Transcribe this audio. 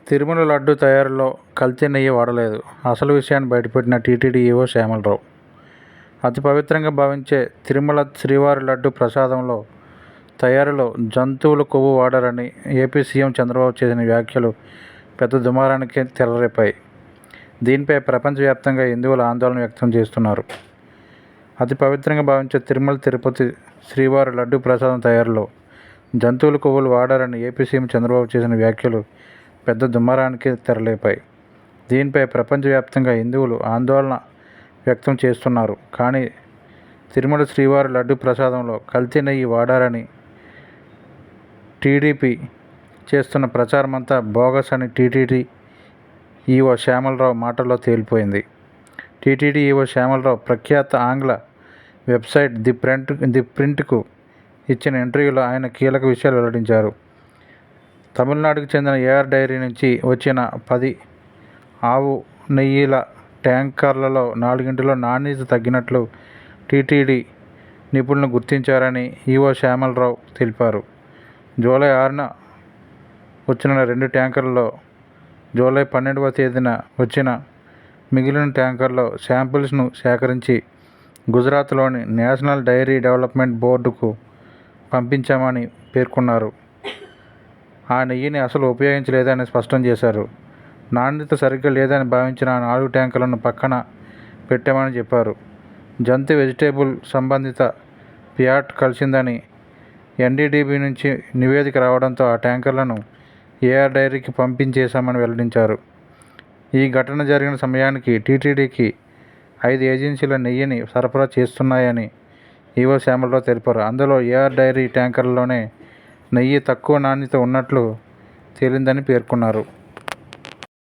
తిరుమల లడ్డూ తయారీలో కల్తీ నెయ్యి వాడలేదు. అసలు విషయాన్ని బయటపెట్టిన టీటీడీ ఈవో శ్యామలరావు. అతి పవిత్రంగా భావించే తిరుమల శ్రీవారి లడ్డూ ప్రసాదంలో తయారీలో జంతువుల కొవ్వు వాడారని ఏపీ సీఎం చంద్రబాబు చేసిన వ్యాఖ్యలు పెద్ద దుమారానికి తెరలేపాయి. దీనిపై ప్రపంచవ్యాప్తంగా హిందువులు ఆందోళన వ్యక్తం చేస్తున్నారు. అతి పవిత్రంగా భావించే తిరుమల తిరుపతి శ్రీవారి లడ్డూ ప్రసాదం తయారీలో జంతువుల కొవ్వులు వాడారని ఏపీ సీఎం చంద్రబాబు చేసిన వ్యాఖ్యలు పెద్ద దుమారానికి తెరలేపాయి. దీనిపై ప్రపంచవ్యాప్తంగా హిందువులు ఆందోళన వ్యక్తం చేస్తున్నారు. కానీ తిరుమల శ్రీవారి లడ్డూ ప్రసాదంలో కల్తీ నెయ్యి వాడారని టీడీపీ చేస్తున్న ప్రచారమంతా బోగస్ అని టీటీడీ ఈవో శ్యామలరావు మాటల్లో తేలిపోయింది. టీటీడీ ఈవో శ్యామలరావు ప్రఖ్యాత ఆంగ్ల వెబ్సైట్ ది ప్రింట్కు ఇచ్చిన ఇంటర్వ్యూలో ఆయన కీలక విషయాలు వెల్లడించారు. తమిళనాడుకు చెందిన ఏఆర్ డైరీ నుంచి వచ్చిన 10 ఆవు నెయ్యిల ట్యాంకర్లలో 4ంటిలో నాణ్యత తగ్గినట్లు టీటీడీ నిపుణులు గుర్తించారని ఈవో శ్యామలరావు తెలిపారు. జూలై 6న వచ్చిన 2 ట్యాంకర్లలో జూలై 12వ తేదీన వచ్చిన మిగిలిన ట్యాంకర్లో శాంపిల్స్ను సేకరించి గుజరాత్లోని నేషనల్ డైరీ డెవలప్మెంట్ బోర్డుకు పంపించామని పేర్కొన్నారు. ఆ నెయ్యిని అసలు ఉపయోగించలేదని స్పష్టం చేశారు. నాణ్యత సరిగ్గా లేదని భావించిన 4 ట్యాంకర్లను పక్కన పెట్టామని చెప్పారు. జంతు వెజిటేబుల్ సంబంధిత ఫ్యాట్ కలిసిందని ఎన్డీడీబీ నుంచి నివేదిక రావడంతో ఆ ట్యాంకర్లను ఏఆర్ డైరీకి పంపించేశామని వెల్లడించారు. ఈ ఘటన జరిగిన సమయానికి టీటీడీకి 5 ఏజెన్సీల నెయ్యిని సరఫరా చేస్తున్నాయని ఈవో శ్యామలరావు తెలిపారు. అందులో ఏఆర్ డైరీ ట్యాంకర్లలోనే నెయ్యి తక్కువ నాణ్యత ఉన్నట్లు తేలిందని పేర్కొన్నారు.